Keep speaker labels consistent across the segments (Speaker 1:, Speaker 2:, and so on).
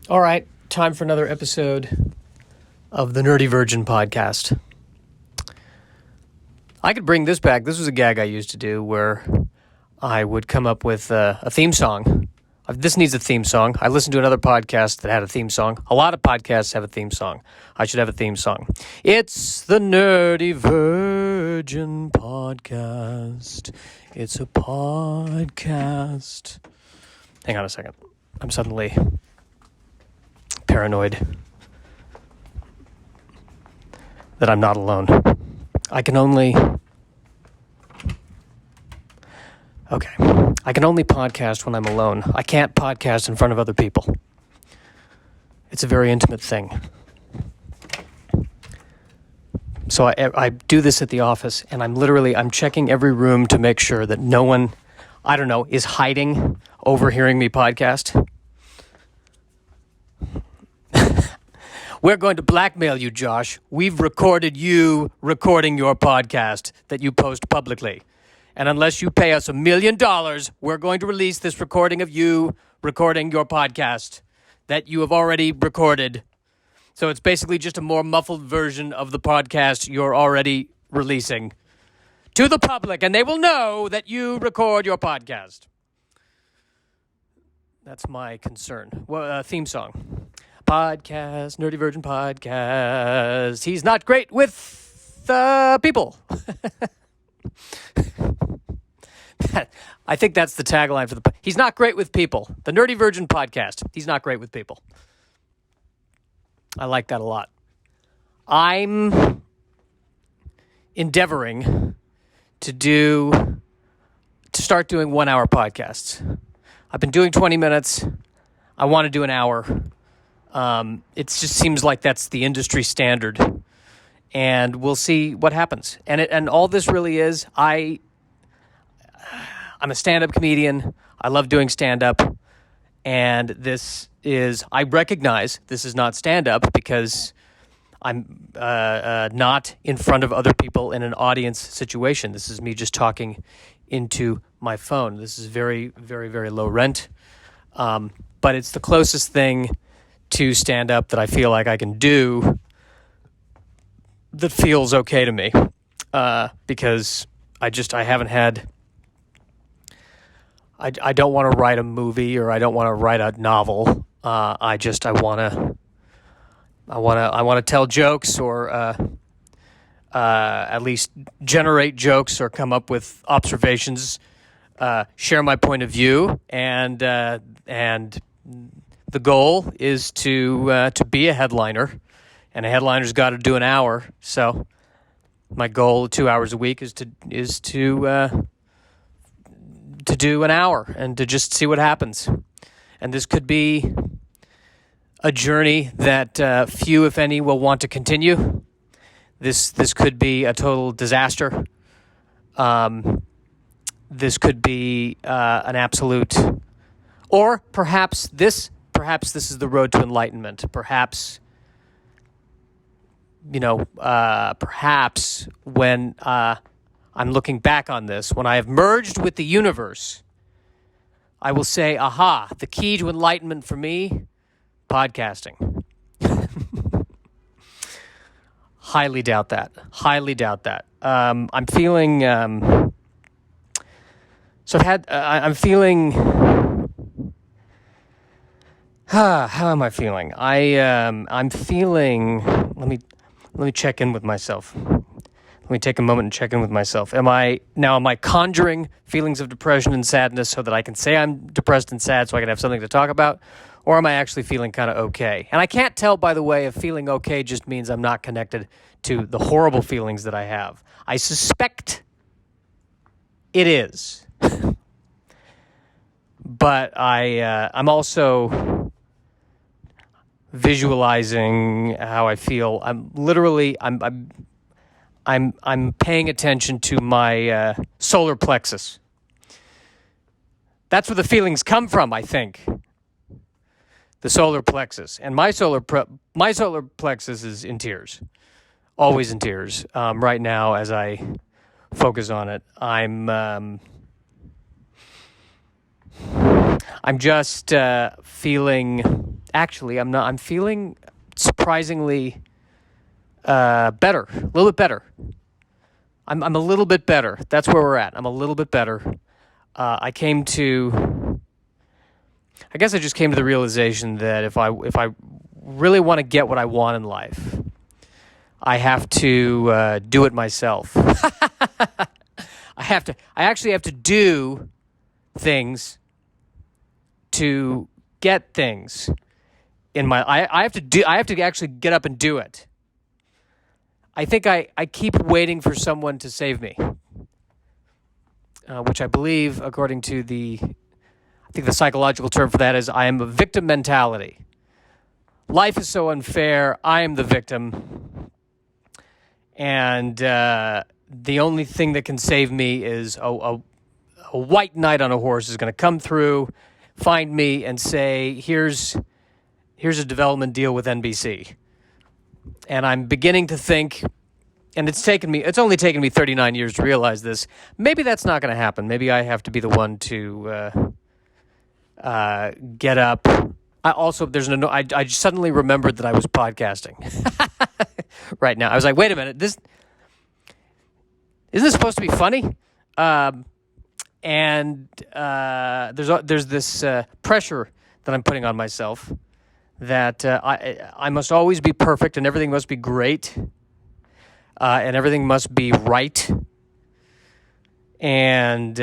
Speaker 1: All right, time for another episode of the Nerdy Virgin podcast. I could bring this back. This was a gag I used to do where I would come up with a theme song. This needs a theme song. I listened to another podcast that had a theme song. A lot of podcasts have a theme song. I should have a theme song. It's the Nerdy Virgin podcast. It's a podcast. Hang on a second. I'm suddenly paranoid that I'm not alone. I can only podcast when I'm alone. I can't podcast in front of other people. It's a very intimate thing. So I do this at the office, and I'm checking every room to make sure that no one, is hiding, overhearing me podcast. We're going to blackmail you, Josh. We've recorded you recording your podcast that you post publicly. And unless you pay us $1 million, we're going to release this recording of you recording your podcast that you have already recorded. So it's basically just a more muffled version of the podcast you're already releasing to the public, and they will know that you record your podcast. That's my concern. Well, theme song. Podcast, Nerdy Virgin podcast. He's not great with people. I think that's the tagline for he's not great with people. The Nerdy Virgin podcast. He's not great with people. I like that a lot. I'm endeavoring to start doing 1 hour podcasts. I've been doing 20 minutes. I want to do an hour. It just seems like that's the industry standard, and we'll see what happens. And all this really is, I'm a stand-up comedian. I love doing stand-up, and I recognize this is not stand-up because I'm not in front of other people in an audience situation. This is me just talking into my phone. This is very, very, very low rent, but it's the closest thing to stand up that I feel like I can do that feels okay to me, because I haven't had, I don't want to write a movie or I don't want to write a novel. I want to tell jokes or at least generate jokes or come up with observations, share my point of view, and the goal is to be a headliner, and a headliner's got to do an hour. So my goal 2 hours a week is to do an hour and to just see what happens. And this could be a journey that few, if any, will want to continue. This could be a total disaster. This could be an absolute, or perhaps this is the road to enlightenment. Perhaps when I'm looking back on this, when I have merged with the universe, I will say, aha, the key to enlightenment for me, podcasting. Highly doubt that. I'm feeling, I'm feeling, how am I feeling? I'm feeling, let me check in with myself. Let me take a moment and check in with myself. Am I conjuring feelings of depression and sadness so that I can say I'm depressed and sad so I can have something to talk about? Or am I actually feeling kind of okay? And I can't tell, by the way, if feeling okay just means I'm not connected to the horrible feelings that I have. I suspect it is. But I'm also visualizing how I feel. I'm paying attention to my solar plexus. That's where the feelings come from, I think. The solar plexus. And my solar plexus is in tears. Always in tears. Right now, as I focus on it, I'm I'm just feeling. Actually, I'm not. I'm feeling surprisingly better. A little bit better. I'm a little bit better. That's where we're at. I'm a little bit better. I guess I just came to the realization that if I really want to get what I want in life, I have to do it myself. I actually have to do things to get things in my. I have to actually get up and do it. I think I keep waiting for someone to save me, which I believe, according to I think the psychological term for that is I am a victim mentality. Life is so unfair. I am the victim. And the only thing that can save me is a white knight on a horse is going to come through, find me, and say, here's a development deal with NBC. And I'm beginning to think, and it's only taken me 39 years to realize this, maybe that's not going to happen. Maybe I have to be the one to get up. I suddenly remembered that I was podcasting right now. I was like, wait a minute, isn't this supposed to be funny? And there's this pressure that I'm putting on myself that I must always be perfect and everything must be great and everything must be right. And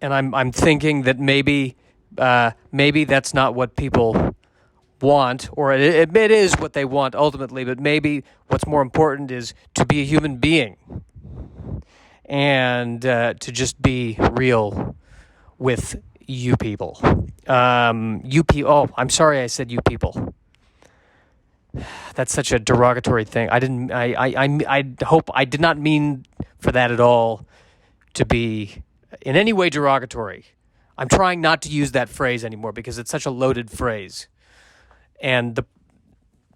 Speaker 1: I'm thinking that maybe that's not what people want, or it is what they want ultimately, but maybe what's more important is to be a human being and to just be real with you people. I'm sorry I said you people. That's such a derogatory thing. I hope I did not mean for that at all to be in any way derogatory. I'm trying not to use that phrase anymore because it's such a loaded phrase. And the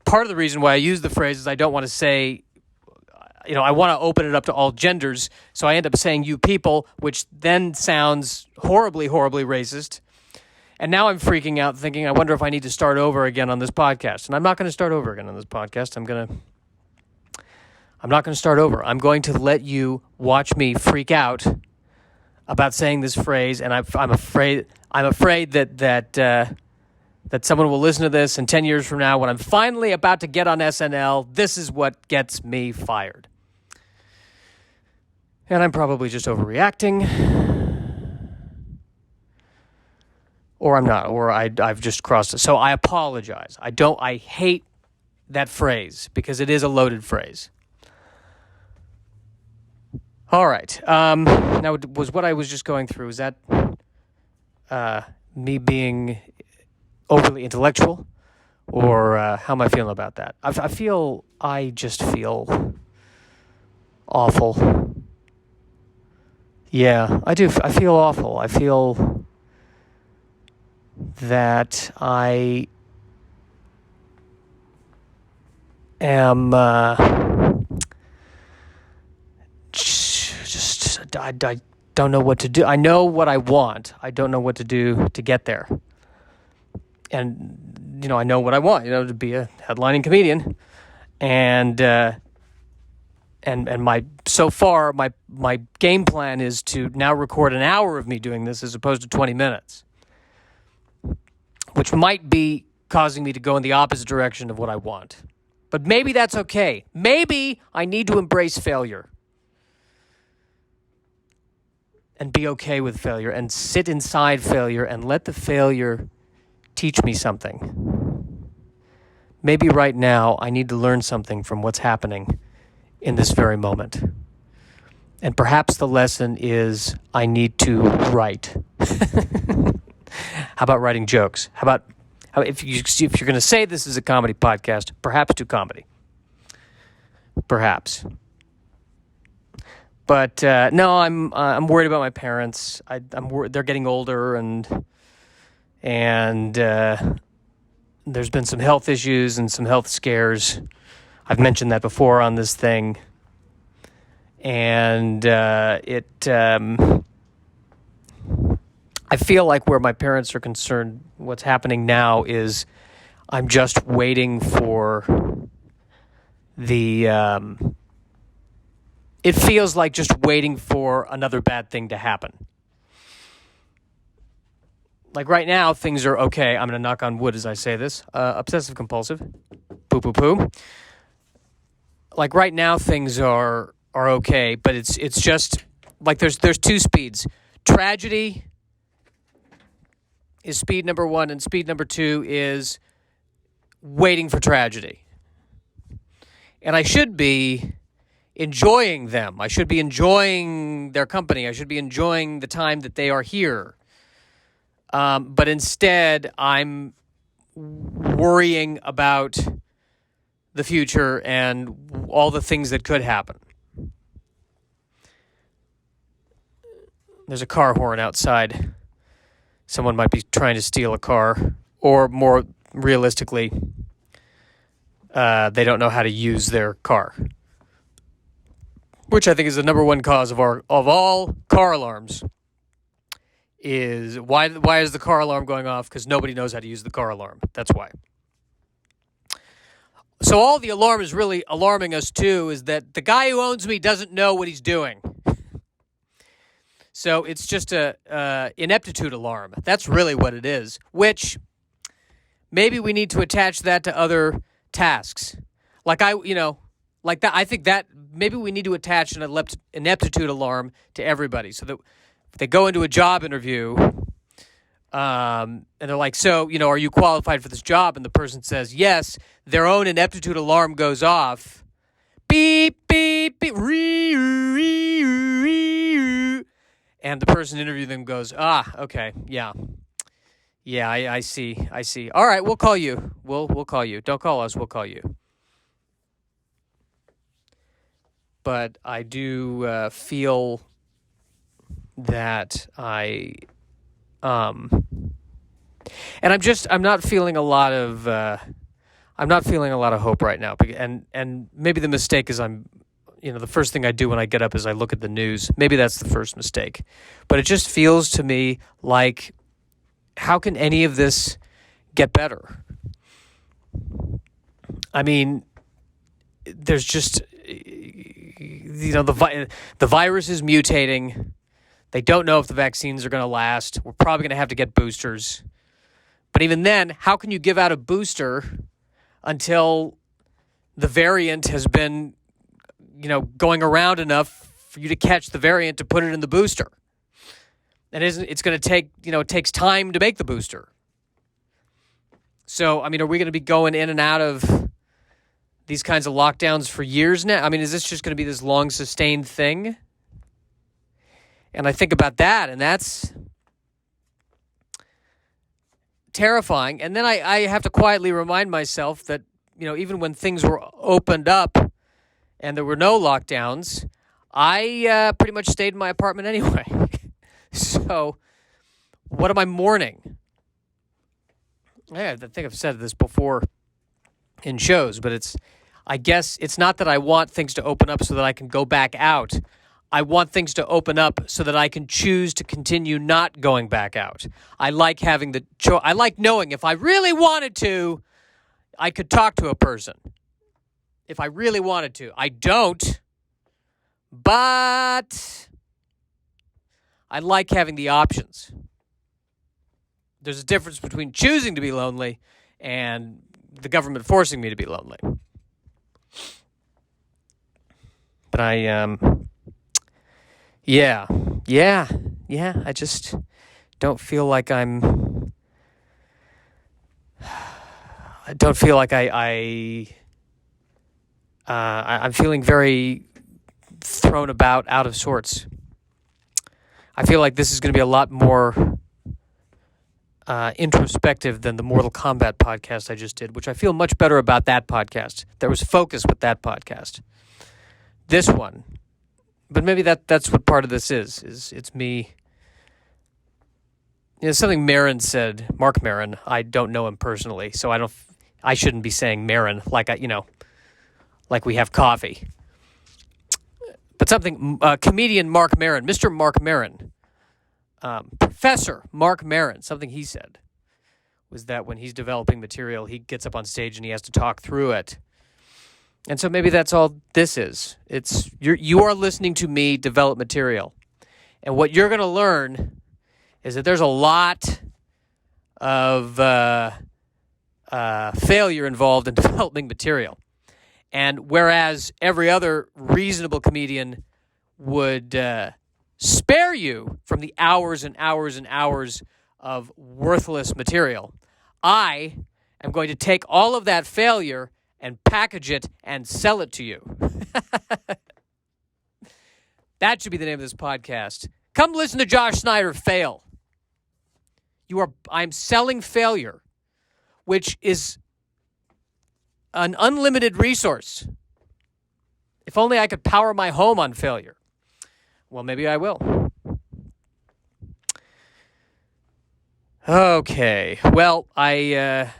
Speaker 1: part of the reason why I use the phrase is I don't want to say, I want to open it up to all genders. So I end up saying you people, which then sounds horribly, horribly racist. And now I'm freaking out thinking, I wonder if I need to start over again on this podcast. And I'm not going to start over again on this podcast. I'm not going to start over. I'm going to let you watch me freak out about saying this phrase, and I'm afraid that someone will listen to this, and 10 years from now, when I'm finally about to get on SNL, this is what gets me fired. And I'm probably just overreacting, or I'm not, or I've just crossed it. So I apologize. I hate that phrase because it is a loaded phrase. All right. Now, was what I was just going through, is that me being overly intellectual? Or how am I feeling about that? I just feel awful. Yeah, I do. I feel awful. I feel that I am I don't know what to do. I know what I want. I don't know what to do to get there. And, I know what I want, to be a headlining comedian. And so far, my game plan is to now record an hour of me doing this as opposed to 20 minutes, which might be causing me to go in the opposite direction of what I want. But maybe that's okay. Maybe I need to embrace failure and be okay with failure and sit inside failure and let the failure teach me something. Maybe right now I need to learn something from what's happening in this very moment. And perhaps the lesson is I need to write. How about writing jokes? How if you're going to say this is a comedy podcast, perhaps do comedy. Perhaps. But no, I'm worried about my parents. They're getting older, and there's been some health issues and some health scares. I've mentioned that before on this thing, and I I feel like where my parents are concerned, what's happening now is I'm just waiting for it feels like just waiting for another bad thing to happen. Like right now, things are okay. I'm going to knock on wood as I say this. Obsessive compulsive. Poo, poo, poo. Like right now, things are okay, but it's just like there's two speeds. Tragedy is speed number one, and speed number two is waiting for tragedy. And I should be enjoying them. I should be enjoying their company. I should be enjoying the time that they are here. But instead, I'm worrying about the future and all the things that could happen. There's a car horn outside. Someone might be trying to steal a car, or more realistically, they don't know how to use their car, which I think is the number one cause of all car alarms. Is why is the car alarm going off? Because nobody knows how to use the car alarm. That's why. So all the alarm is really alarming us too is that the guy who owns me doesn't know what he's doing. So it's just a ineptitude alarm. That's really what it is, which maybe we need to attach that to other tasks. Like that. I think that maybe we need to attach an ineptitude alarm to everybody so that if they go into a job interview and they're like, so, are you qualified for this job? And the person says, yes, their own ineptitude alarm goes off. Beep, beep, beep. And the person interviewing them goes, okay, yeah. Yeah, I see. All right, we'll call you. We'll call you. Don't call us, we'll call you. But I do feel that and I'm not feeling a lot of hope right now. And maybe the mistake is the first thing I do when I get up is I look at the news. Maybe that's the first mistake. But it just feels to me like, how can any of this get better? I mean, there's just, the virus is mutating. They don't know if the vaccines are going to last. We're probably going to have to get boosters. But even then, how can you give out a booster until the variant has been going around enough for you to catch the variant to put it in the booster? And it's going to take, it takes time to make the booster. So, are we going to be going in and out of these kinds of lockdowns for years now? Is this just going to be this long sustained thing? And I think about that, and that's terrifying. And then I have to quietly remind myself that, even when things were opened up and there were no lockdowns, I pretty much stayed in my apartment anyway. So what am I mourning? I think I've said this before in shows, but I guess it's not that I want things to open up so that I can go back out. I want things to open up so that I can choose to continue not going back out. I like having I like knowing if I really wanted to, I could talk to a person. If I really wanted to. I don't, but I like having the options. There's a difference between choosing to be lonely and the government forcing me to be lonely. But I just don't feel like I'm feeling very thrown about, out of sorts. I feel like this is going to be a lot more introspective than the Mortal Kombat podcast I just did, which I feel much better about that podcast. There was focus with that podcast. This one, but maybe that's what part of this is it's me. Something Maron said, Mark Maron. I don't know him personally, so I shouldn't be saying Maron like we have coffee. But something comedian Mark Maron, Mr. Mark Maron, Professor Mark Maron, something he said was that when he's developing material, he gets up on stage and he has to talk through it. And so maybe that's all this is. You are listening to me develop material. And what you're going to learn is that there's a lot of failure involved in developing material. And whereas every other reasonable comedian would spare you from the hours and hours and hours of worthless material, I am going to take all of that failure and package it and sell it to you. That should be the name of this podcast. Come listen to Josh Snyder fail. I'm selling failure, which is an unlimited resource. If only I could power my home on failure. Well, maybe I will. Okay. Well, I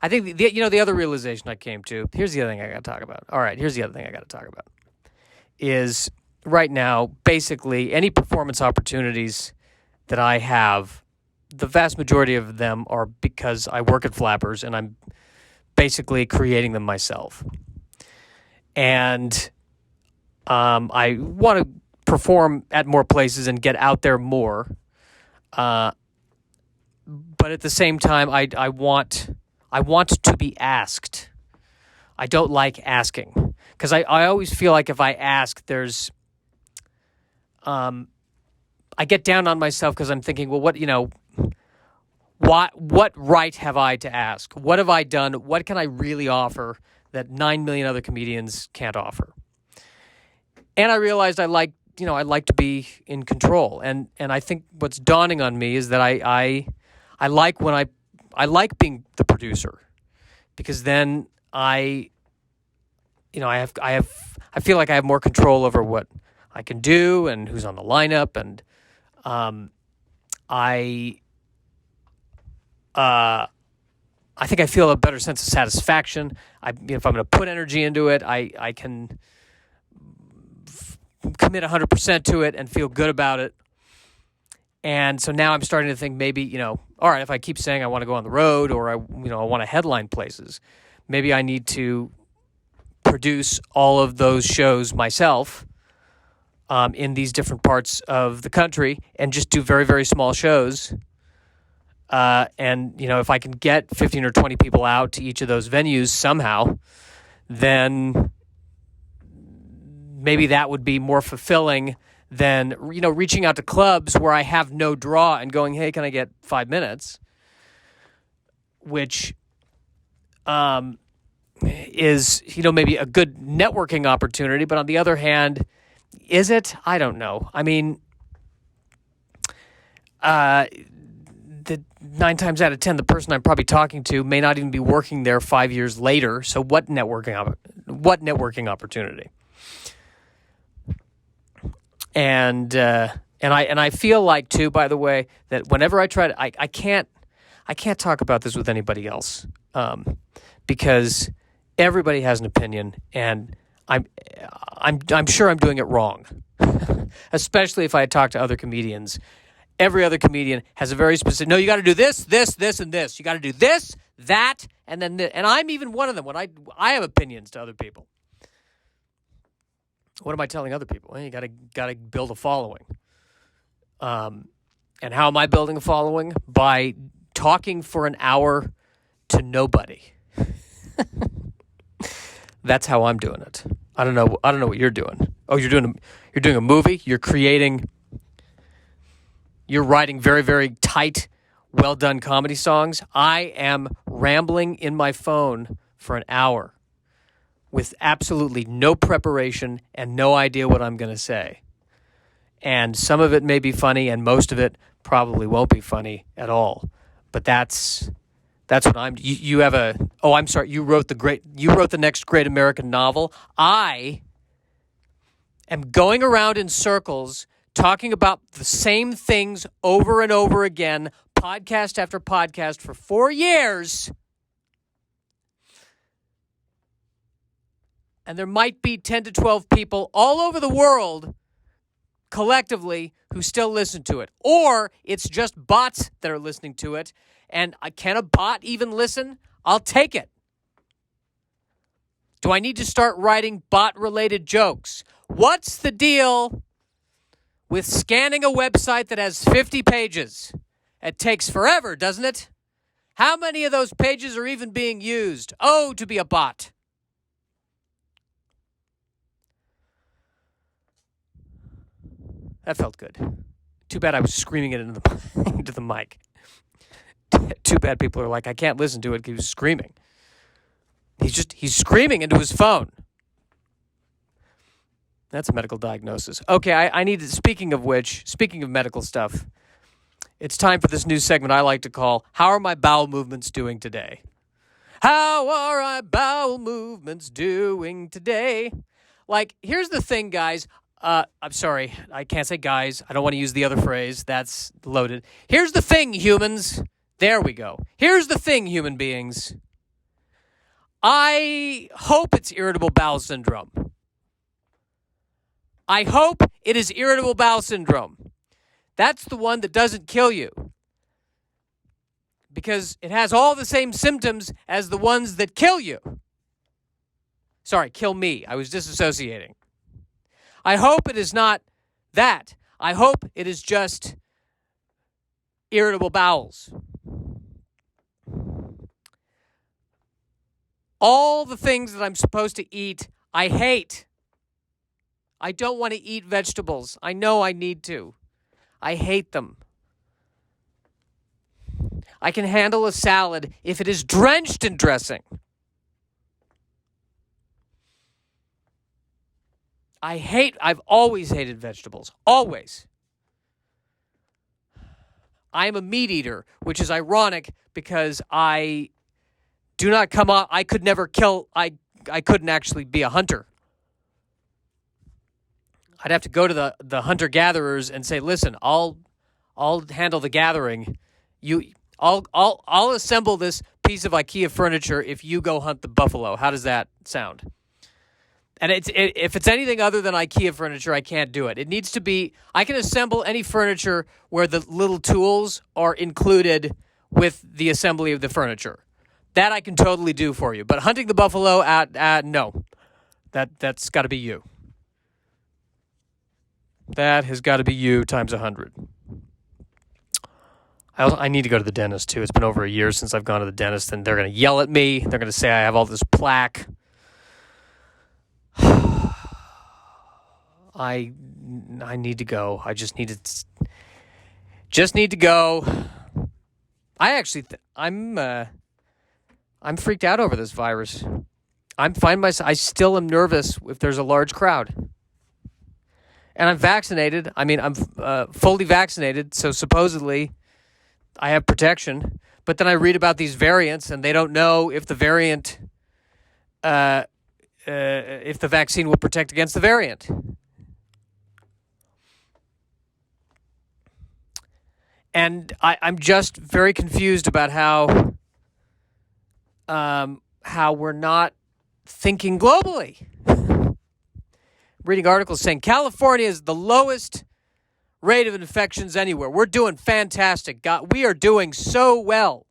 Speaker 1: think the other realization I came to. Here's the other thing I got to talk about. All right. Here's the other thing I got to talk about. Is right now basically any performance opportunities that I have, the vast majority of them are because I work at Flappers and I'm basically creating them myself. And I want to perform at more places and get out there more. But at the same time, I want to be asked. I don't like asking because I always feel like if I ask, there's I get down on myself because I'm thinking, well, what right have I to ask? What have I done? What can I really offer that 9 million other comedians can't offer? And I realized I like to be in control. And I think what's dawning on me is that I like being the producer, because then I feel like I have more control over what I can do and who's on the lineup, and I think I feel a better sense of satisfaction. If I'm going to put energy into it, I can commit 100% to it and feel good about it. And so now I'm starting to think maybe, all right, if I keep saying I want to go on the road or I want to headline places, maybe I need to produce all of those shows myself in these different parts of the country and just do very, very small shows. And, if I can get 15 or 20 people out to each of those venues somehow, then maybe that would be more fulfilling than, reaching out to clubs where I have no draw and going, hey, can I get 5 minutes? Which is, maybe a good networking opportunity. But on the other hand, is it? I don't know. I mean, the 9 times out of 10, the person I'm probably talking to may not even be working there 5 years later. So what networking opportunity? And I feel like too, by the way, that whenever I try to, I can't talk about this with anybody else, because everybody has an opinion, and I'm sure I'm doing it wrong, especially if I talk to other comedians. Every other comedian has a very specific, no, you got to do this, this, this, and this. You got to do this, that, and then this. And I'm even one of them when I have opinions to other people. What am I telling other people? Well, you got to build a following. And how am I building a following? By talking for an hour to nobody. That's how I'm doing it. I don't know what you're doing. Oh, you're doing a movie. You're writing very, very tight, well done comedy songs. I am rambling in my phone for an hour with absolutely no preparation and no idea what I'm going to say. And some of it may be funny, and most of it probably won't be funny at all. But that's what I'm. You have a. Oh, I'm sorry. You wrote the next great American novel. I am going around in circles talking about the same things over and over again, podcast after podcast for 4 years. And there might be 10 to 12 people all over the world collectively who still listen to it. Or it's just bots that are listening to it. And can a bot even listen? I'll take it. Do I need to start writing bot-related jokes? What's the deal with scanning a website that has 50 pages? It takes forever, doesn't it? How many of those pages are even being used? Oh, to be a bot. That felt good. Too bad I was screaming it into the mic. Too bad people are like, I can't listen to it. He was screaming. He's screaming into his phone. That's a medical diagnosis. Okay, I need to, speaking of medical stuff, it's time for this new segment I like to call, How Are My Bowel Movements Doing Today? How are my bowel movements doing today? Like, here's the thing, guys. I'm sorry, I can't say guys. I don't want to use the other phrase. That's loaded. Here's the thing, humans. There we go. Here's the thing, human beings. I hope it's irritable bowel syndrome. I hope it is irritable bowel syndrome. That's the one that doesn't kill you. Because it has all the same symptoms as the ones that kill you. Sorry, kill me. I was disassociating. I hope it is not that. I hope it is just irritable bowels. All the things that I'm supposed to eat, I hate. I don't want to eat vegetables. I know I need to. I hate them. I can handle a salad if it is drenched in dressing. I've always hated vegetables. Always. I'm a meat eater, which is ironic because I do not come up, I could never kill, I couldn't actually be a hunter. I'd have to go to the hunter-gatherers and say, listen, I'll handle the gathering. I'll assemble this piece of IKEA furniture if you go hunt the buffalo. How does that sound? And if it's anything other than IKEA furniture, I can't do it. It needs to be, I can assemble any furniture where the little tools are included with the assembly of the furniture. That I can totally do for you. But hunting the buffalo, no. That's got to be you. That has got to be you times 100. I need to go to the dentist, too. It's been over a year since I've gone to the dentist, and they're going to yell at me. They're going to say I have all this plaque. I need to go. I just need to go. I actually, I'm freaked out over this virus. I still am nervous if there's a large crowd. And I'm vaccinated. I mean, I'm fully vaccinated, so supposedly I have protection. But then I read about these variants, and they don't know if the variant, if the vaccine will protect against the variant. And I'm just very confused about how we're not thinking globally. Reading articles saying California is the lowest rate of infections anywhere. We're doing fantastic. God, we are doing so well.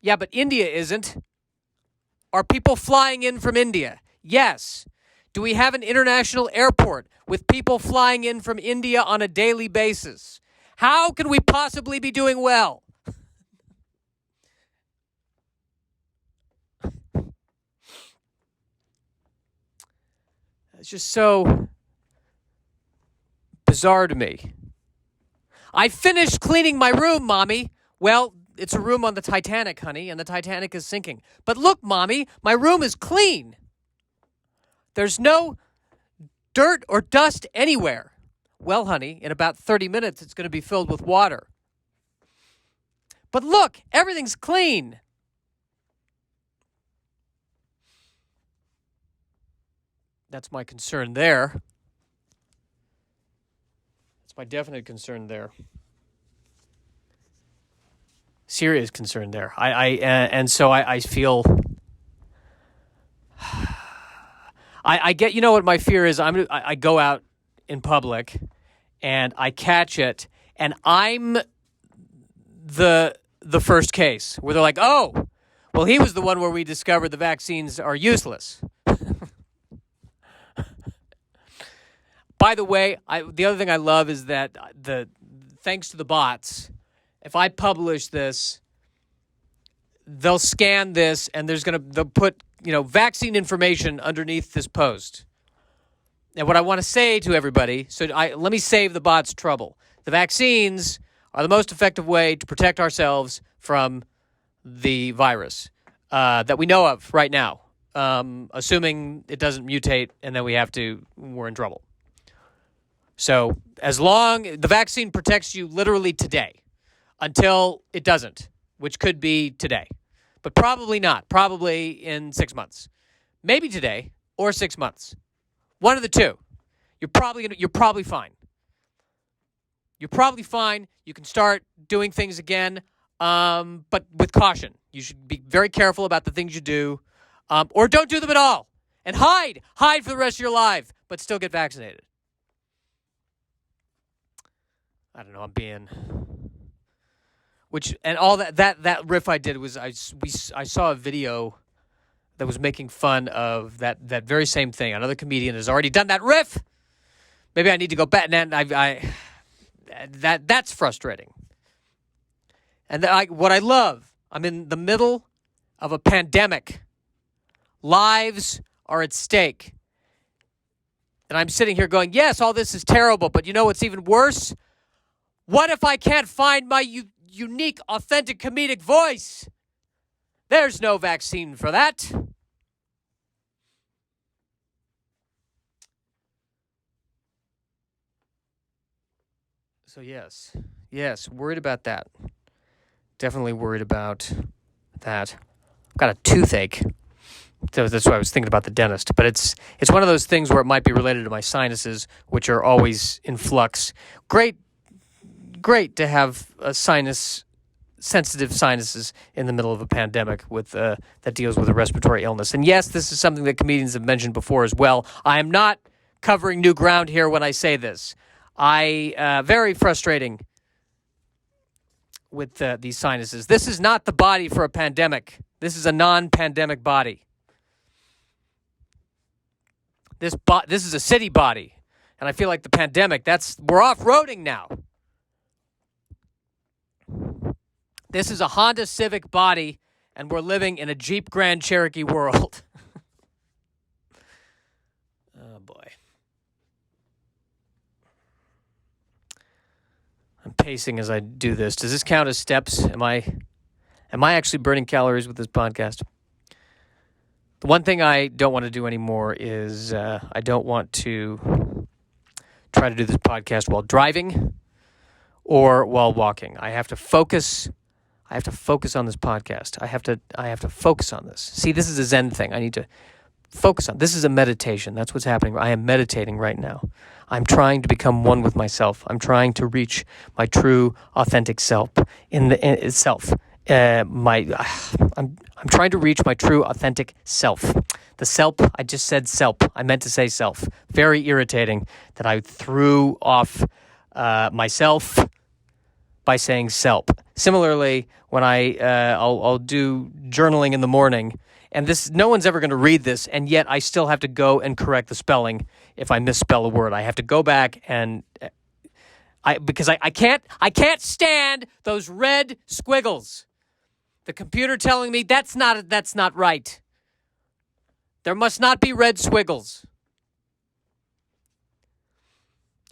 Speaker 1: Yeah, but India isn't. Are people flying in from India? Yes. Do we have an international airport with people flying in from India on a daily basis? How can we possibly be doing well? It's just so bizarre to me. I finished cleaning my room, Mommy. Well, it's a room on the Titanic, honey, and the Titanic is sinking. But look, Mommy, my room is clean. There's no dirt or dust anywhere. Well, honey, in about 30 minutes, it's going to be filled with water. But look, everything's clean. That's my concern there. That's my definite concern there. Serious concern there. And so I feel. I get. You know what my fear is? I go out in public and I catch it, and I'm the first case where they're like, oh, well, he was the one where we discovered the vaccines are useless. By the way, the other thing I love is that thanks to the bots, if I publish this, they'll scan this and they'll put, vaccine information underneath this post. And what I want to say to everybody, let me save the bots trouble. The vaccines are the most effective way to protect ourselves from the virus that we know of right now, assuming it doesn't mutate and then we're in trouble. So the vaccine protects you literally today until it doesn't, which could be today, but probably not, probably in 6 months, maybe today or 6 months, one of the two. You're probably fine. You're probably fine. You can start doing things again, but with caution. You should be very careful about the things you do, or don't do them at all, and hide for the rest of your life, but still get vaccinated. I don't know. And all that riff I did was I saw a video that was making fun of that very same thing. Another comedian has already done that riff. Maybe I need to go back, and that's frustrating. And what I love, I'm in the middle of a pandemic. Lives are at stake. And I'm sitting here going, yes, all this is terrible, but you know what's even worse? What if I can't find my unique, authentic, comedic voice? There's no vaccine for that. So yes, worried about that. Definitely worried about that. I've got a toothache. So that's why I was thinking about the dentist. But it's one of those things where it might be related to my sinuses, which are always in flux. Great to have sensitive sinuses in the middle of a pandemic that deals with a respiratory illness. And yes, this is something that comedians have mentioned before as well. I am not covering new ground here when I say this. Very frustrating with these sinuses. This is not the body for a pandemic. This is a non-pandemic body. This is a city body. And I feel like the pandemic, we're off-roading now. This is a Honda Civic body, and we're living in a Jeep Grand Cherokee world. Oh, boy. I'm pacing as I do this. Does this count as steps? Am I actually burning calories with this podcast? The one thing I don't want to do anymore is I don't want to try to do this podcast while driving or while walking. I have to focus on this podcast. I have to focus on this. See, this is a Zen thing. I need to focus on. This is a meditation. That's what's happening. I am meditating right now. I'm trying to become one with myself. I'm trying to reach my true, authentic self I'm trying to reach my true, authentic self. The self, I just said self. I meant to say self. Very irritating that I threw off myself by saying self. Similarly, when I'll do journaling in the morning, and no one's ever going to read this, and yet I still have to go and correct the spelling if I misspell a word. I have to go back and because I can't stand those red squiggles. The computer telling me that's not right. There must not be red squiggles.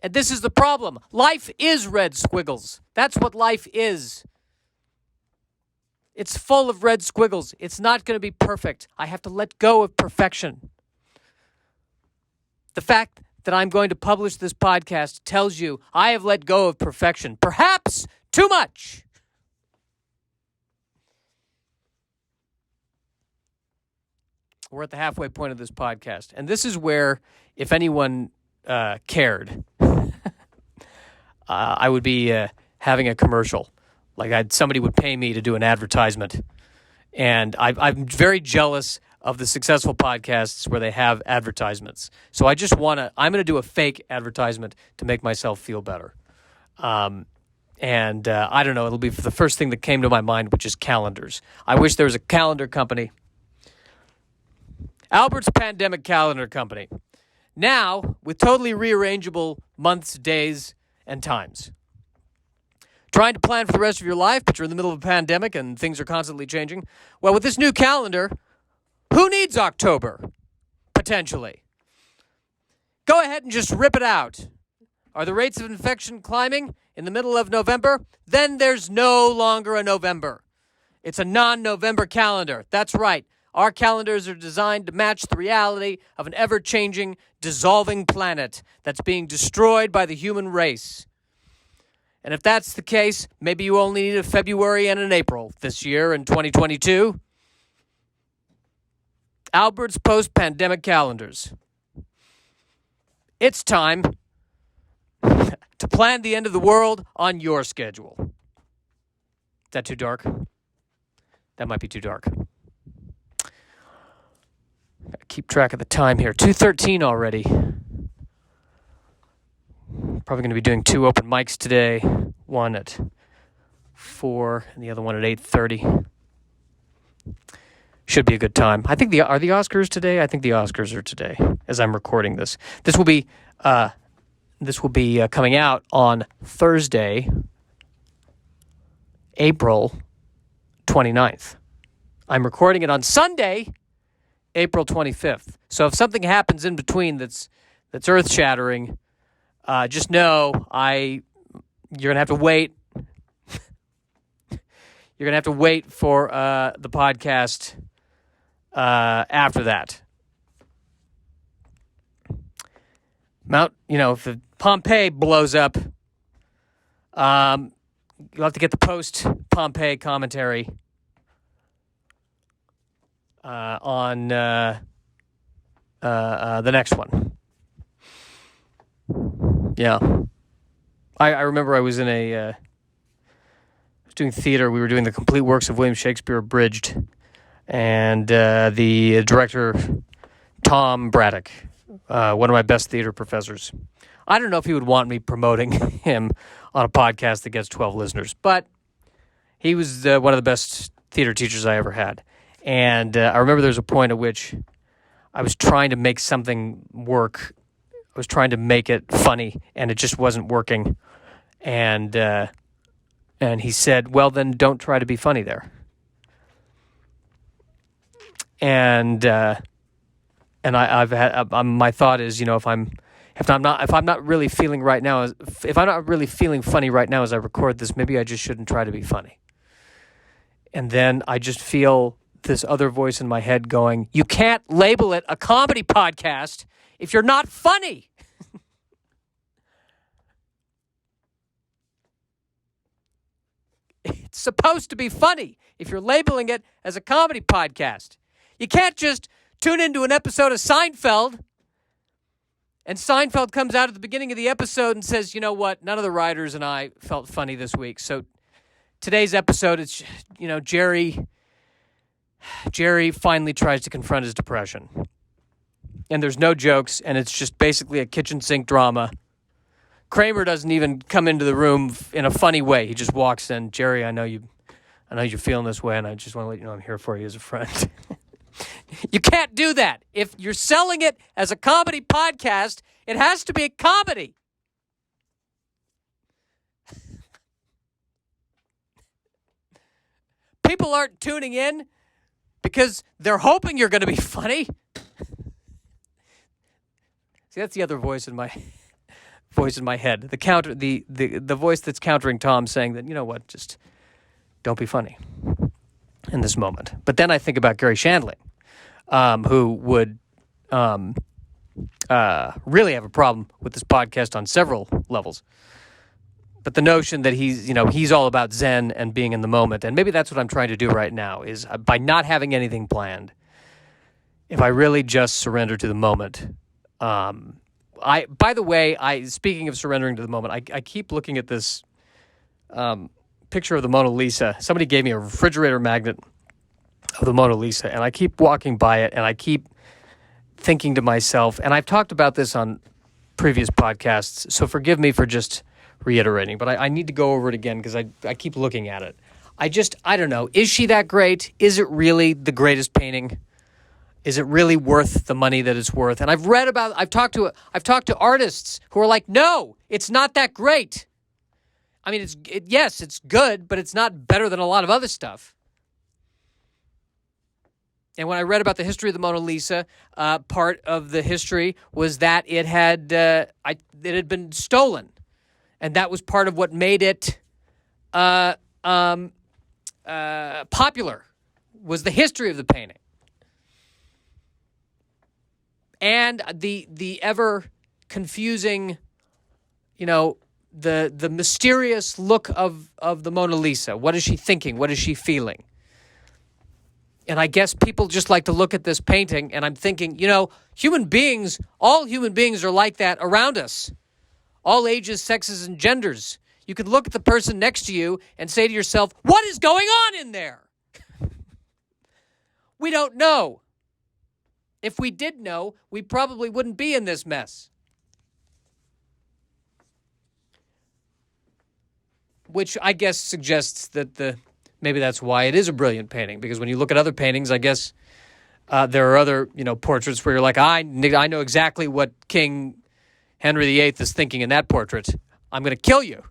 Speaker 1: And this is the problem. Life is red squiggles. That's what life is. It's full of red squiggles. It's not going to be perfect. I have to let go of perfection. The fact that I'm going to publish this podcast tells you I have let go of perfection. Perhaps too much. We're at the halfway point of this podcast. And this is where, if anyone cared, I would be having a commercial. Like somebody would pay me to do an advertisement. And I'm very jealous of the successful podcasts where they have advertisements. So I'm going to do a fake advertisement to make myself feel better. I don't know, it'll be the first thing that came to my mind, which is calendars. I wish there was a calendar company. Albert's Pandemic Calendar Company. Now, with totally rearrangeable months, days, and times. Trying to plan for the rest of your life, but you're in the middle of a pandemic and things are constantly changing? Well, with this new calendar, who needs October? Potentially. Go ahead and just rip it out. Are the rates of infection climbing in the middle of November? Then there's no longer a November. It's a non-November calendar. That's right. Our calendars are designed to match the reality of an ever-changing, dissolving planet that's being destroyed by the human race. And if that's the case, maybe you only need a February and an April this year in 2022. Albert's post-pandemic calendars. It's time to plan the end of the world on your schedule. Is that too dark? That might be too dark. Gotta keep track of the time here. 2:13 already. Probably going to be doing 2 open mics today. One at 4 and the other one at 8:30. Should be a good time. I think are the Oscars today? I think the Oscars are today as I'm recording this. This will be coming out on Thursday, April 29th. I'm recording it on Sunday, April 25th. So if something happens in between that's earth-shattering, just know you're going to have to wait. You're going to have to wait for the podcast after that. If the Pompeii blows up, you'll have to get the post-Pompeii commentary on the next one. Yeah. I remember I was doing theater. We were doing the complete works of William Shakespeare abridged. And the director, Tom Braddock, one of my best theater professors. I don't know if he would want me promoting him on a podcast that gets 12 listeners, but he was one of the best theater teachers I ever had. And I remember there was a point at which I was trying to make something work. I was trying to make it funny, and it just wasn't working. And he said, "Well, then don't try to be funny there." And I've had my thought is, if I'm not really feeling right now, if I'm not really feeling funny right now as I record this, maybe I just shouldn't try to be funny. And then I just feel this other voice in my head going, "You can't label it a comedy podcast if you're not funny." It's supposed to be funny if you're labeling it as a comedy podcast. You can't just tune into an episode of Seinfeld and Seinfeld comes out at the beginning of the episode and says, "You know what? None of the writers and I felt funny this week. So today's episode, it's, Jerry finally tries to confront his depression. And there's no jokes, and it's just basically a kitchen sink drama. Kramer doesn't even come into the room in a funny way. He just walks in. "Jerry, I know you're feeling this way, and I just want to let you know I'm here for you as a friend." You can't do that. If you're selling it as a comedy podcast, it has to be a comedy. People aren't tuning in because they're hoping you're going to be funny. See, that's the other voice in my head. The voice that's countering Tom, saying that, "You know what, just don't be funny in this moment." But then I think about Gary Shandling, who would really have a problem with this podcast on several levels. But the notion that he's all about Zen and being in the moment, and maybe that's what I'm trying to do right now, is by not having anything planned, if I really just surrender to the moment. By the way, speaking of surrendering to the moment, I keep looking at this picture of the Mona Lisa. Somebody gave me a refrigerator magnet of the Mona Lisa, and I keep walking by it, and I keep thinking to myself, and I've talked about this on previous podcasts, so forgive me for just reiterating, but I need to go over it again because I keep looking at it. I don't know. Is she that great? Is it really the greatest painting? Is it really worth the money that it's worth? And I've talked to artists who are like, no, it's not that great. I mean, yes, it's good, but it's not better than a lot of other stuff. And when I read about the history of the Mona Lisa, part of the history was that it had been stolen, and that was part of what made it popular. Was the history of the painting, and the ever confusing, the mysterious look of the Mona Lisa. What is she thinking? What is she feeling? And I guess people just like to look at this painting, and I'm thinking, all human beings are like that around us. All ages, sexes, and genders. You could look at the person next to you and say to yourself, what is going on in there? We don't know. If we did know, we probably wouldn't be in this mess. Which I guess suggests that maybe that's why it is a brilliant painting, because when you look at other paintings, I guess there are other, portraits where you're like, I know exactly what King Henry VIII is thinking in that portrait. I'm going to kill you.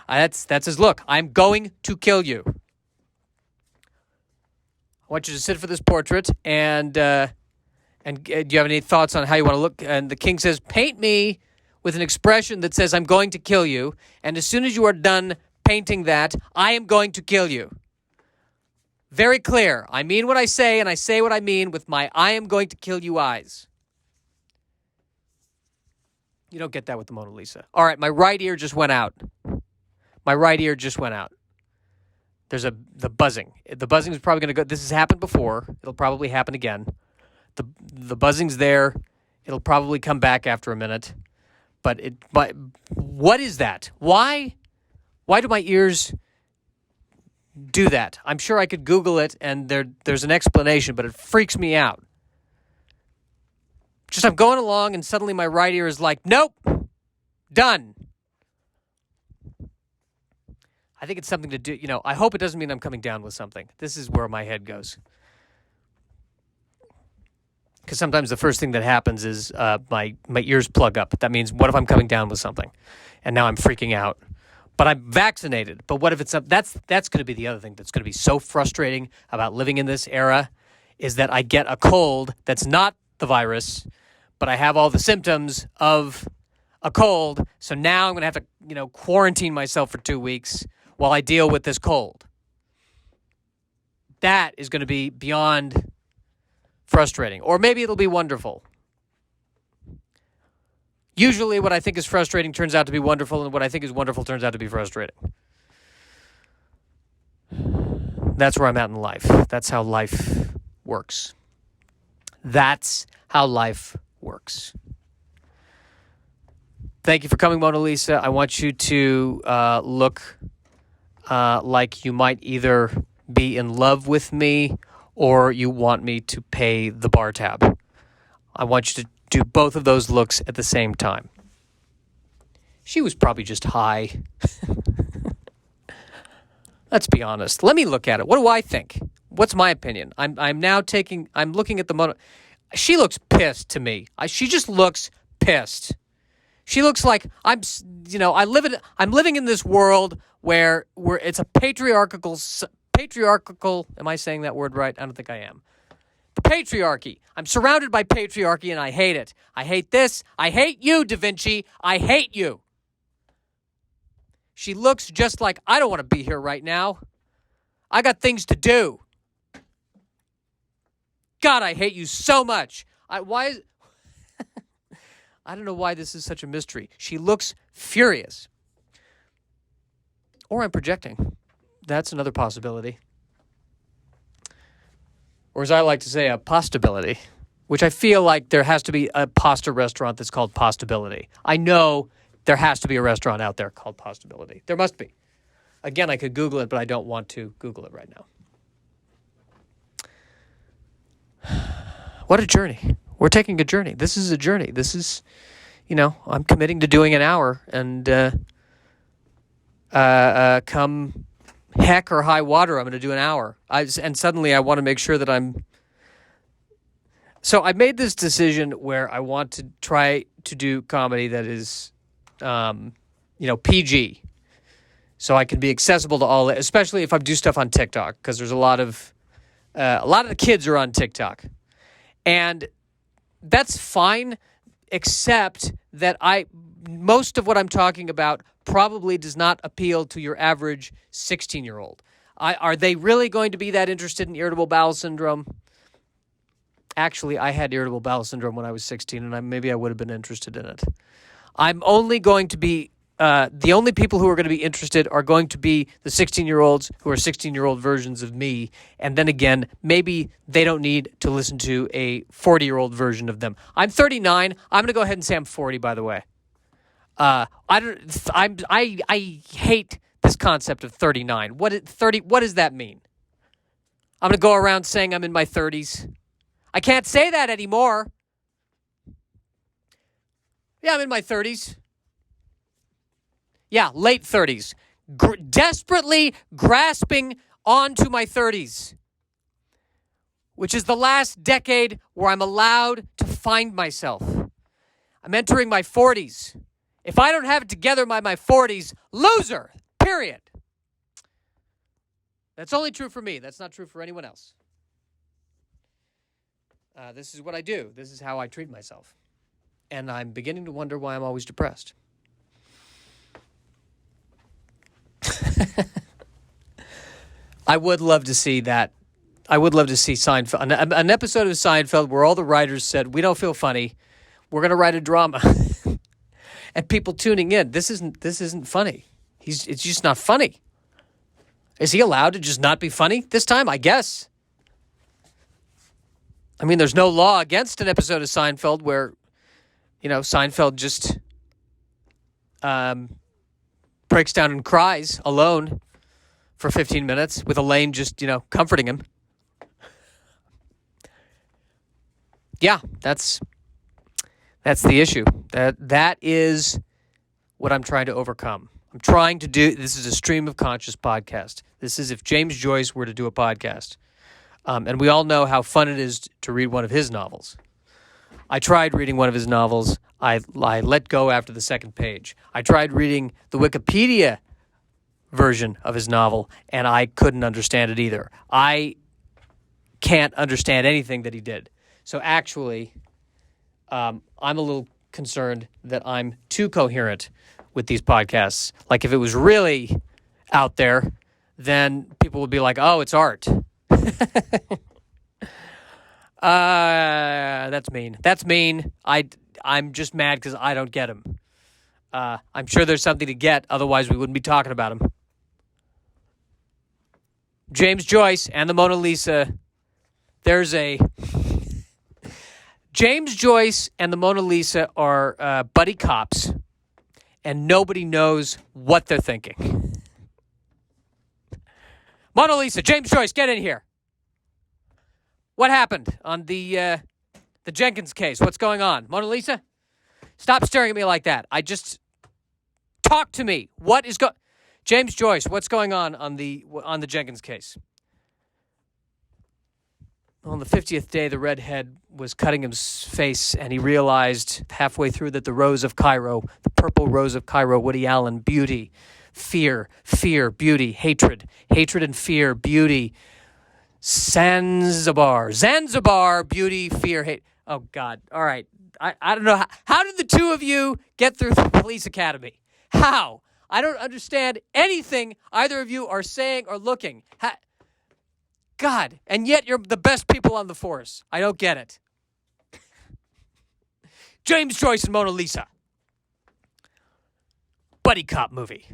Speaker 1: That's his look. I'm going to kill you. I want you to sit for this portrait, and do you have any thoughts on how you want to look? And the king says, paint me with an expression that says, I'm going to kill you, and as soon as you are done painting that, I am going to kill you. Very clear. I mean what I say, and I say what I mean with my I am going to kill you eyes. You don't get that with the Mona Lisa. All right, my right ear just went out. There's the buzzing. The buzzing is probably going to go. This has happened before. It'll probably happen again. The buzzing's there. It'll probably come back after a minute. But what is that? Why do my ears do that? I'm sure I could Google it, and there's an explanation, but it freaks me out. Just I'm going along, and suddenly my right ear is like, nope, done. I think it's something to do, I hope it doesn't mean I'm coming down with something. This is where my head goes. Because sometimes the first thing that happens is my ears plug up. That means, what if I'm coming down with something? And now I'm freaking out. But I'm vaccinated. But what if it's that's going to be the other thing that's going to be so frustrating about living in this era, is that I get a cold that's not the virus, but I have all the symptoms of a cold. So now I'm going to have to, quarantine myself for 2 weeks while I deal with this cold. That is going to be beyond frustrating. Or maybe it'll be wonderful. Usually what I think is frustrating turns out to be wonderful, and what I think is wonderful turns out to be frustrating. That's where I'm at in life. That's how life works. Thank you for coming, Mona Lisa. I want you to look like you might either be in love with me or you want me to pay the bar tab. I want you to do both of those looks at the same time. She was probably just high. Let's be honest. Let me look at it. What do I think? What's my opinion? I'm looking at the Mona. She looks pissed to me. She just looks pissed. She looks like I'm living in this world where it's a patriarchal. Am I saying that word right? I don't think I am. Patriarchy. I'm surrounded by patriarchy, and I hate it. I hate this. I hate you, Da Vinci. I hate you. She looks just like, I don't want to be here right now. I got things to do. God, I hate you so much. I don't know why this is such a mystery. She looks furious. Or I'm projecting. That's another possibility. Or as I like to say, a postability, which I feel like there has to be a pasta restaurant that's called Postability. I know there has to be a restaurant out there called Postability. There must be. Again, I could Google it, but I don't want to Google it right now. What a journey. We're taking a journey. This is a journey. This is, I'm committing to doing an hour, and come heck or high water, I'm going to do an hour. And suddenly I want to make sure that So I made this decision where I want to try to do comedy that is, PG. So I can be accessible to all, especially if I do stuff on TikTok, because there's a lot of the kids are on TikTok. And that's fine, except that most of what I'm talking about probably does not appeal to your average 16-year-old. Are they really going to be that interested in irritable bowel syndrome? Actually, I had irritable bowel syndrome when I was 16, and maybe I would have been interested in it. I'm only going to be the only people who are going to be interested are going to be the 16-year-olds who are 16-year-old versions of me. And then again, maybe they don't need to listen to a 40-year-old version of them. I'm 39. I'm going to go ahead and say I'm 40, by the way. I hate this concept of 39. What does that mean? I'm going to go around saying I'm in my 30s. I can't say that anymore. Yeah, I'm in my 30s. Yeah, late 30s. Desperately grasping onto my 30s, which is the last decade where I'm allowed to find myself. I'm entering my 40s. If I don't have it together by my 40s, loser, period. That's only true for me. That's not true for anyone else. This is what I do. This is how I treat myself. And I'm beginning to wonder why I'm always depressed. I would love to see that. I would love to see Seinfeld, an episode of Seinfeld where all the writers said, "We don't feel funny. We're going to write a drama." And people tuning in, this isn't funny. It's just not funny. Is he allowed to just not be funny this time? I guess. I mean, there's no law against an episode of Seinfeld where, Seinfeld just breaks down and cries alone for 15 minutes with Elaine just, comforting him. Yeah, that's the issue. That is what I'm trying to overcome. I'm trying to do, this is a stream of conscious podcast. This is if James Joyce were to do a podcast. And we all know how fun it is to read one of his novels. I tried reading one of his novels. I let go after the second page. I tried reading the Wikipedia version of his novel, and I couldn't understand it either. I can't understand anything that he did. So actually, I'm a little concerned that I'm too coherent with these podcasts. Like if it was really out there, then people would be like, "Oh, it's art." That's mean. That's mean. I'm just mad because I don't get him. I'm sure there's something to get. Otherwise, we wouldn't be talking about him. James Joyce and the Mona Lisa. James Joyce and the Mona Lisa are buddy cops, and nobody knows what they're thinking. Mona Lisa, James Joyce, get in here. What happened on the Jenkins case? What's going on? Mona Lisa, stop staring at me like that. Talk to me. What is James Joyce, what's going on the Jenkins case? On the 50th day, the redhead was cutting his face, and he realized halfway through that the rose of Cairo, the purple rose of Cairo, Woody Allen, beauty, fear, beauty, hatred and fear, beauty, Zanzibar, beauty, fear, hate. Oh, God. All right. I don't know. How did the two of you get through the police academy? How? I don't understand anything either of you are saying or looking. God, and yet you're the best people on the force. I don't get it. James Joyce and Mona Lisa. Buddy cop movie.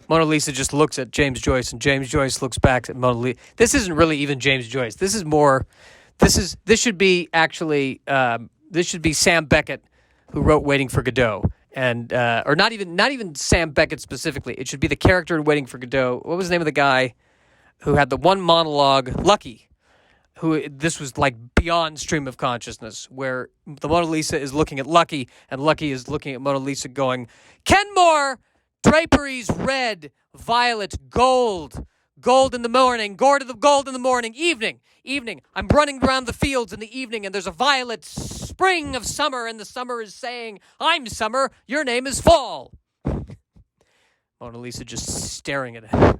Speaker 1: Mona Lisa just looks at James Joyce, and James Joyce looks back at Mona Lisa. This isn't really even James Joyce. This is more. This should be actually. This should be Sam Beckett, who wrote Waiting for Godot, and or not even Sam Beckett specifically. It should be the character in Waiting for Godot. What was the name of the guy who had the one monologue? Lucky. who this was like beyond stream of consciousness, where the Mona Lisa is looking at Lucky, and Lucky is looking at Mona Lisa going, Kenmore, draperies red, violet, gold, gold in the morning, gold in the morning, evening. I'm running around the fields in the evening, and there's a violet spring of summer, and the summer is saying, I'm summer, your name is fall. Mona Lisa just staring at it.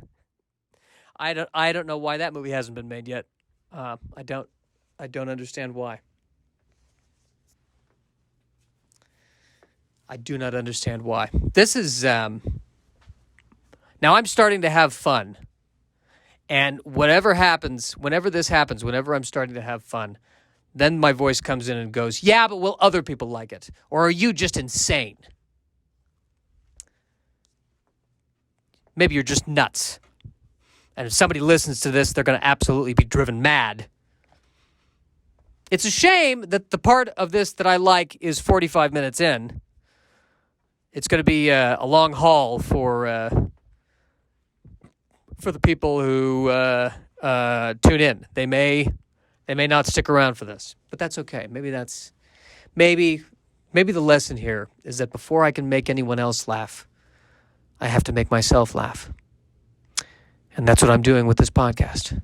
Speaker 1: I don't know why that movie hasn't been made yet. I don't understand why. I do not understand why. This is now I'm starting to have fun. And whenever this happens, whenever I'm starting to have fun, then my voice comes in and goes, yeah, but will other people like it? Or are you just insane? Maybe you're just nuts. And if somebody listens to this, they're going to absolutely be driven mad. It's a shame that the part of this that I like is 45 minutes in. It's going to be a long haul for the people who tune in. They may not stick around for this, but that's okay. Maybe the lesson here is that before I can make anyone else laugh, I have to make myself laugh. And that's what I'm doing with this podcast,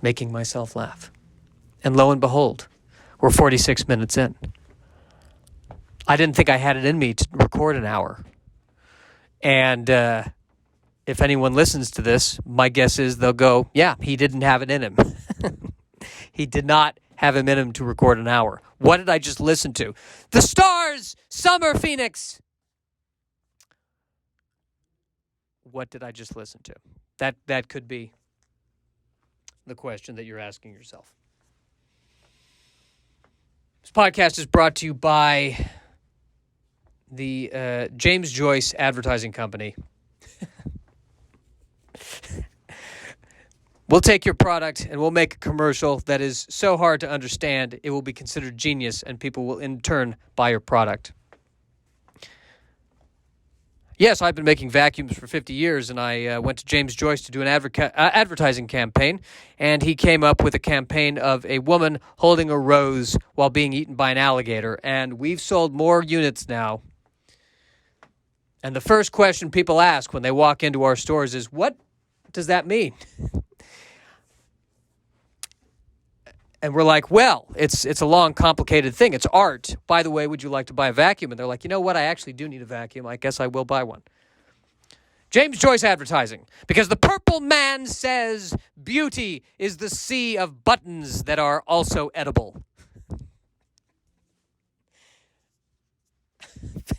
Speaker 1: making myself laugh. And lo and behold, we're 46 minutes in. I didn't think I had it in me to record an hour. And if anyone listens to this, my guess is they'll go, yeah, he didn't have it in him. He did not have him in him to record an hour. What did I just listen to? The Stars, Summer Phoenix. What did I just listen to? That could be the question that you're asking yourself. This podcast is brought to you by the James Joyce Advertising Company. We'll take your product and we'll make a commercial that is so hard to understand it will be considered genius, and people will in turn buy your product. Yes, I've been making vacuums for 50 years, and I went to James Joyce to do an advertising campaign, and he came up with a campaign of a woman holding a rose while being eaten by an alligator, and we've sold more units now. And the first question people ask when they walk into our stores is, what does that mean? And we're like, well, it's a long, complicated thing. It's art. By the way, would you like to buy a vacuum? And they're like, you know what? I actually do need a vacuum. I guess I will buy one. James Joyce Advertising. Because the purple man says beauty is the sea of buttons that are also edible.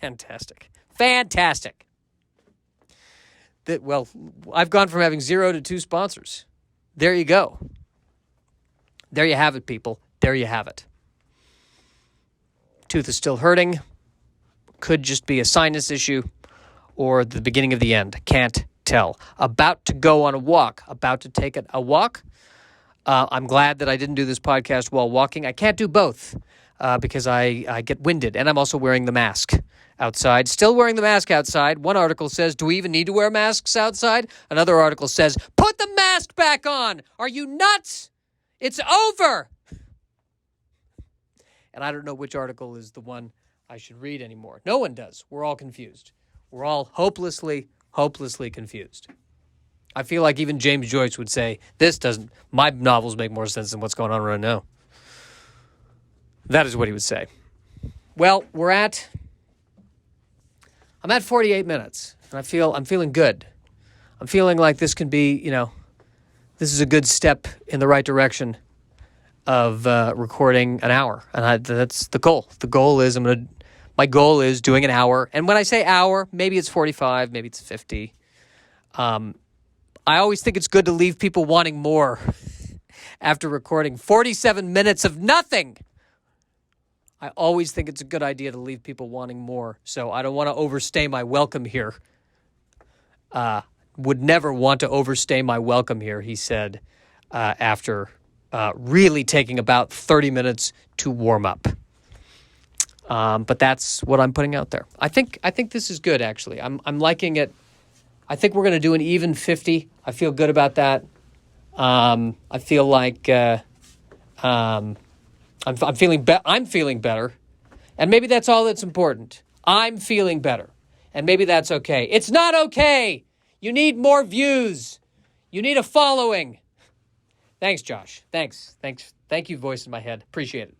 Speaker 1: Fantastic. Fantastic. Well, I've gone from having 0 to 2 sponsors. There you go. There you have it, people. There you have it. Tooth is still hurting. Could just be a sinus issue or the beginning of the end. Can't tell. About to go on a walk. About to take a walk. I'm glad that I didn't do this podcast while walking. I can't do both because I get winded. And I'm also wearing the mask outside. Still wearing the mask outside. One article says, do we even need to wear masks outside? Another article says, put the mask back on. Are you nuts? It's over. And I don't know which article is the one I should read anymore. No one does. We're all confused. We're all hopelessly confused. I feel like even James Joyce would say, my novels make more sense than what's going on right now. That is what he would say. Well, I'm at 48 minutes, and I'm feeling good. I'm feeling like this can be, this is a good step in the right direction of recording an hour, and that's the goal. The goal is my goal is doing an hour, and when I say hour, maybe it's 45, maybe it's 50. I always think it's good to leave people wanting more after recording 47 minutes of nothing. I always think it's a good idea to leave people wanting more, so I don't want to overstay my welcome here. Would never want to overstay my welcome here, he said, after really taking about 30 minutes to warm up. But that's what I'm putting out there. I think this is good, actually. I'm liking it. I think we're going to do an even 50. I feel good about that. I feel like I'm feeling I'm feeling better, and maybe that's all that's important. I'm feeling better, and maybe that's okay. It's not okay. You need more views. You need a following. Thanks, Josh. Thanks. Thank you, voice in my head. Appreciate it.